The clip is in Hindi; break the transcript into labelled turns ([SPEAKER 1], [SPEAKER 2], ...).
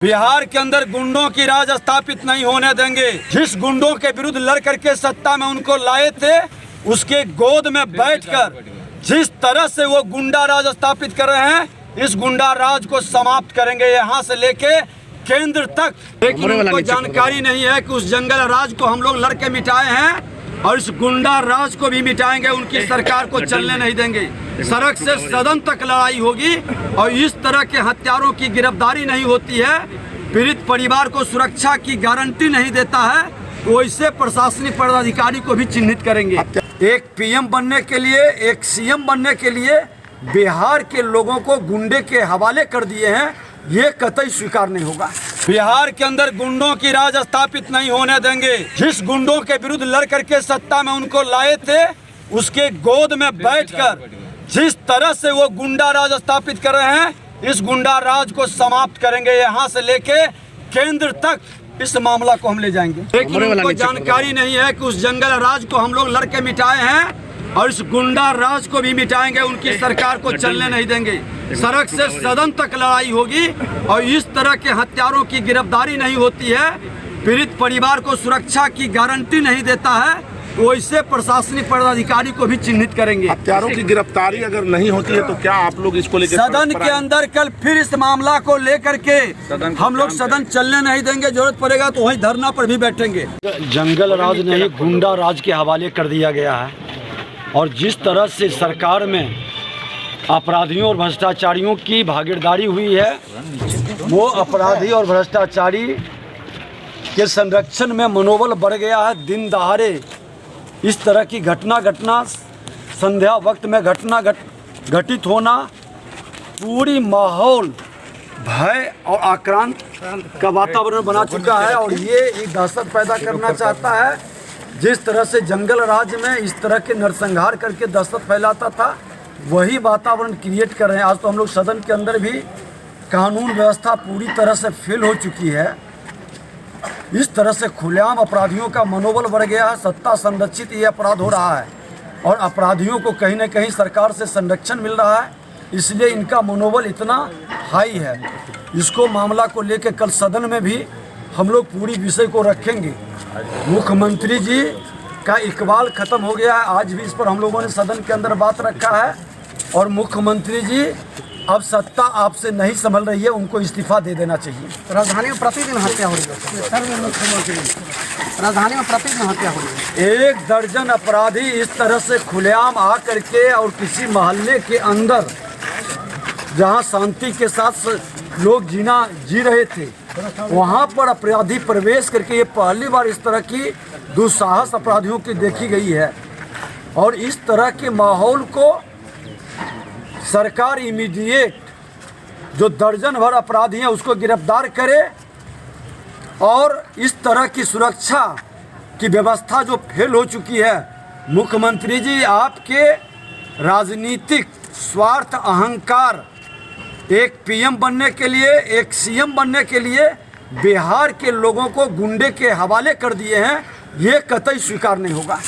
[SPEAKER 1] बिहार के अंदर गुंडों की राज स्थापित नहीं होने देंगे। जिस गुंडों के विरुद्ध लड़ करके सत्ता में उनको लाए थे, उसके गोद में बैठकर जिस तरह से वो गुंडा राज स्थापित कर रहे हैं, इस गुंडा राज को समाप्त करेंगे यहाँ से लेके केंद्र तक। लेकिन उनको जानकारी नहीं है कि उस जंगल राज को हम लोग लड़के मिटाए हैं और इस गुंडा राज को भी मिटाएंगे। उनकी सरकार को चलने नहीं देंगे। सड़क से सदन तक लड़ाई होगी और इस तरह के हत्यारों की गिरफ्तारी नहीं होती है, पीड़ित परिवार को सुरक्षा की गारंटी नहीं देता है, तो वैसे प्रशासनिक पदाधिकारी को भी चिन्हित करेंगे। एक पीएम बनने के लिए, एक सीएम बनने के लिए बिहार के लोगों को गुंडे के हवाले कर दिए हैं, ये कतई स्वीकार नहीं होगा। बिहार के अंदर गुंडों की राज स्थापित नहीं होने देंगे। जिस गुंडों के विरुद्ध लड़ करके सत्ता में उनको लाए थे, उसके गोद में बैठकर जिस तरह से वो गुंडा राज स्थापित कर रहे हैं, इस गुंडा राज को समाप्त करेंगे यहाँ से लेके केंद्र तक। इस मामला को हम ले जाएंगे। लेकिन उनको जानकारी नहीं है कि उस जंगल राज को हम लोग लड़के मिटाए हैं और इस गुंडा राज को भी मिटाएंगे। उनकी सरकार को चलने नहीं देंगे। सड़क से सदन तक लड़ाई होगी और इस तरह के हत्यारों की गिरफ्तारी नहीं होती है, पीड़ित परिवार को सुरक्षा की गारंटी नहीं देता है, तो वैसे प्रशासनिक पदाधिकारी को भी चिन्हित करेंगे।
[SPEAKER 2] हत्यारों की गिरफ्तारी अगर नहीं होती है तो क्या आप लोग इसको लेकर
[SPEAKER 1] सदन के अंदर कल फिर इस मामला को लेकर के हम लोग सदन चलने नहीं देंगे। जरूरत पड़ेगा तो वहीं धरना पर भी बैठेंगे। जंगल राज नहीं, गुंडा राज के हवाले कर दिया गया है और जिस तरह से सरकार में अपराधियों और भ्रष्टाचारियों की भागीदारी हुई है, वो अपराधी और भ्रष्टाचारी के संरक्षण में मनोबल बढ़ गया है। दिन दहाड़े इस तरह की घटना संध्या वक्त में घटित होना पूरी माहौल भय और आक्रांत का वातावरण बना चुका है और ये एक दहशत पैदा करना चाहता है। जिस तरह से जंगल राज में इस तरह के नरसंहार करके दहशत फैलाता था, वही वातावरण क्रिएट कर रहे हैं। आज तो हम लोग सदन के अंदर भी कानून व्यवस्था पूरी तरह से फेल हो चुकी है। इस तरह से खुलेआम अपराधियों का मनोबल बढ़ गया है। सत्ता संरक्षित ये अपराध हो रहा है और अपराधियों को कहीं न कहीं सरकार से संरक्षण मिल रहा है, इसलिए इनका मनोबल इतना हाई है। इसको मामला को लेकर कल सदन में भी हम लोग पूरी विषय को रखेंगे। मुख्यमंत्री जी का इकबाल खत्म हो गया है। आज भी इस पर हम लोगों ने सदन के अंदर बात रखा है और मुख्यमंत्री जी अब सत्ता आपसे नहीं संभल रही है, उनको इस्तीफा दे देना चाहिए।
[SPEAKER 3] राजधानी में प्रतिदिन हत्या हो रही है। राजधानी में प्रतिदिन हत्या हो रही है।
[SPEAKER 1] 1 दर्जन अपराधी इस तरह से खुलेआम आ करके और किसी मोहल्ले के अंदर जहां शांति के साथ लोग जी रहे थे, वहां पर अपराधी प्रवेश करके ये पहली बार इस तरह की दुस्साहस अपराधियों की देखी गई है। और इस तरह के माहौल को सरकार इमीडिएट जो दर्जन भर अपराधी हैं उसको गिरफ्तार करे और इस तरह की सुरक्षा की व्यवस्था जो फेल हो चुकी है। मुख्यमंत्री जी, आपके राजनीतिक स्वार्थ अहंकार एक पीएम बनने के लिए, एक सीएम बनने के लिए बिहार के लोगों को गुंडे के हवाले कर दिए हैं, ये कतई स्वीकार नहीं होगा।